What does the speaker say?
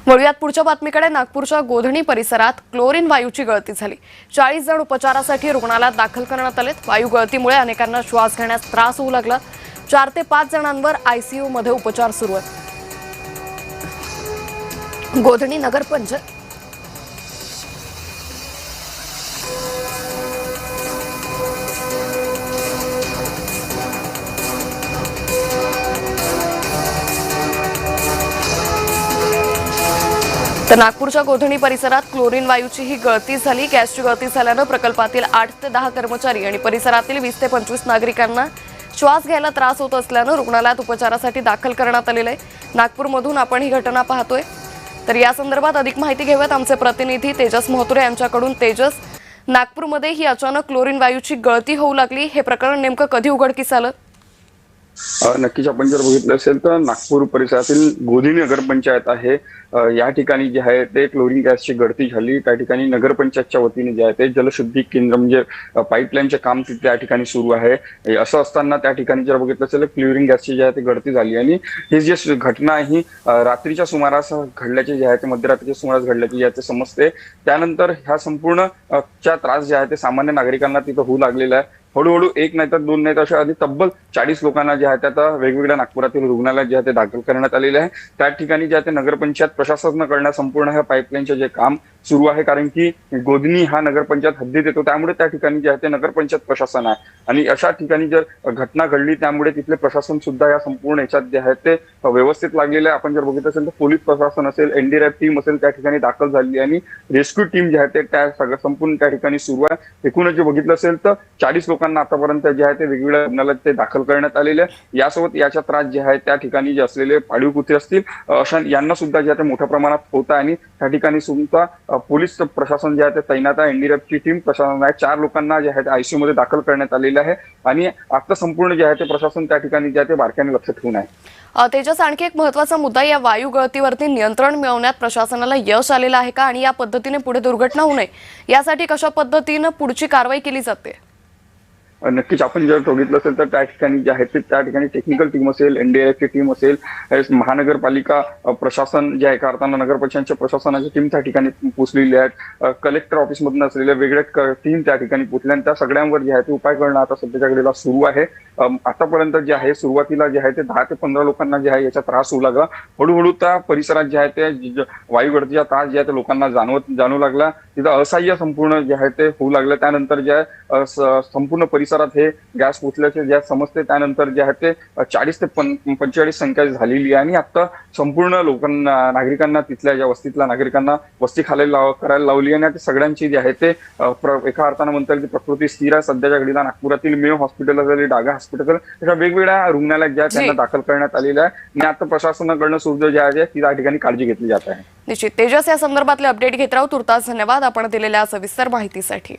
वळूयात पुढच्या बातमीकडे। नागपूरच्या गोधणी परिसरात क्लोरीन वायूची गळती झाली। 40 जण उपचारासाठी रुग्णालयात दाखल करण्यात आलेत। वायू गळतीमुळे अनेकांना श्वास घेण्यास त्रास होऊ लागला। 4 ते 5 जणांवर आयसीयू मध्ये उपचार सुरू आहेत। गोधणी नगर पंचायत तर नागपूरच्या गोधणी परिसरात क्लोरीन वायूची ही गळती झाली। गॅसची गळती झाल्याने प्रकल्पातील 8 ते 10 कर्मचारी आणि परिसरातील 20 ते 25 नागरिकांना श्वास घ्यायला त्रास होत असल्याने रुग्णालयात उपचारासाठी दाखल करण्यात आलेले आहे। नागपूरमधून आपण ही घटना पाहतोय। तर या संदर्भात अधिक माहिती घेऊयात आमचे प्रतिनिधी तेजस मोहतुरे यांच्याकडून। तेजस, नागपूरमध्ये ही अचानक क्लोरीन वायूची गळती होऊ लागली, हे प्रकरण नेमकं कधी उघडकीस आलं? नक्कीच आपण जर बघितलं असेल तर नागपूर परिसरातील गोधनी नगरपंचायत आहे, या ठिकाणी जे आहे ते क्लोरीन गॅसची गळती झाली। त्या ठिकाणी नगरपंचायतच्या वतीने जे आहे ते जलशुद्धी केंद्र म्हणजे पाईपलाईनचे काम त्या ठिकाणी सुरू आहे। असं असताना त्या ठिकाणी जर बघितलं असेल क्लोरीन गॅसची जी आहे ती गळती झाली आणि ही जी घटना आहे रात्रीच्या सुमारास घडल्याची जे आहे ते मध्यरात्रीच्या सुमारास घडल्याची जे आहे ते समजते। त्यानंतर ह्या संपूर्ण च्या त्रास जे आहे ते सामान्य नागरिकांना तिथं होऊ लागलेला आहे। हळूहळू 1 नाही तर 2 नाही तर अशा आधी तब्बल 40 लोकांना जे आहे ते आता वेगवेगळ्या नागपुरातील रुग्णालयात जे आहे ते दाखल करण्यात आलेले आहे। त्या ठिकाणी जे आहे ते नगरपंचायत प्रशासनाकडून संपूर्ण ह्या पाईपलाईनचे जे काम सुरू आहे, कारण की गोधनी हा नगरपंचायत हद्दीत येतो, त्यामुळे त्या ठिकाणी जे आहे ते नगरपंचायत प्रशासन आहे आणि अशा ठिकाणी जर घटना घडली त्यामुळे तिथले प्रशासन सुद्धा या संपूर्ण याच्यात जे आहे ते व्यवस्थित लागलेलं आहे। आपण जर बघितलं असेल तर पोलीस प्रशासन असेल, एनडीआरएफ टीम असेल त्या ठिकाणी दाखल झाली आणि रेस्क्यू टीम जे आहे ते त्या सगळं संपूर्ण त्या ठिकाणी सुरू आहे। एकूणच जे बघितलं असेल तर 40 लोकांना आतापर्यंत जे आहे ते वेगवेगळ्या रुग्णालयात ते दाखल करण्यात आलेले आहे। यासोबत याचा त्रास जे आहे त्या ठिकाणी जे असलेले पाळीव कुत्रे असतील अशा यांना सुद्धा जे आहे ते मोठ्या प्रमाणात होत आहे आणि त्या ठिकाणी सुद्धा पोलीस प्रशासन जे आहे ते तैनात आहे। एनडीआरएफची टीम प्रशासन आहे। 4 लोकांना जे आहे ते आयसीयू मध्ये दाखल करण्यात आलेले आहे आणि आता संपूर्ण जे आहे ते प्रशासन त्या ठिकाणी जे आहे ते बारकाईने लक्ष ठेवून आहे। तेजस, आणखी एक महत्त्वाचा मुद्दा, या वायू गळतीवरती नियंत्रण मिळवण्यात प्रशासनाला यश आलेलं आहे का आणि या पद्धतीने पुढे दुर्घटना होऊ नये यासाठी कशा पद्धतीने पुढची कारवाई केली जाते? नक्कीच आपण जर बघितलं असेल तर त्या ठिकाणी जे आहे त्या ठिकाणी टेक्निकल टीम असेल, एनडीआरएफची टीम असेल, महानगरपालिका प्रशासन जे आहे करताना नगरपंचायतच्या प्रशासनाची टीम त्या ठिकाणी पोहोचलेली आहेत। कलेक्टर ऑफिसमधून असलेल्या वेगळ्या टीम त्या ठिकाणी पोहोचल्या आणि त्या सगळ्यांवर जे आहे ते उपाय करणं आता सध्याच्या घडीला सुरू आहे। आतापर्यंत जे आहे सुरुवातीला जे आहे ते 10 ते 15 लोकांना जे आहे याचा त्रास होऊ लागला। हळूहळू त्या परिसरात जे आहे ते वायू गळतीचा त्रास जे आहे ते लोकांना जाणवू लागला। तिथं असह्य संपूर्ण जे आहे ते होऊ लागलं। त्यानंतर जे आहे संपूर्ण परिसरात हे गॅस पोचल्याचे ज्या समजते, त्यानंतर जे आहे ते 40 ते 45 संख्या झालेली आहे आणि आता संपूर्ण लोकांना नागरिकांना तिथल्या ज्या वस्तीतल्या नागरिकांना वस्ती करायला लावली आणि सगळ्यांची जे आहे ते एका अर्थानं म्हणता येईल की प्रकृती स्थिर आहे। सध्याच्या घडीला नागपुरातील मेयो हॉस्पिटल असेल, डागा हॉस्पिटल अशा वेगवेगळ्या रुग्णालयात ज्या त्यांना दाखल करण्यात आलेल्या आहे आणि आता प्रशासनाकडनं सुद्धा जे आहे ती त्या ठिकाणी काळजी घेतली जात आहे। निश्चित तेजस, या संदर्भातले अपडेट घेत राहू। तुर्तास धन्यवाद आपण दिलेल्या सविस्तर माहितीसाठी।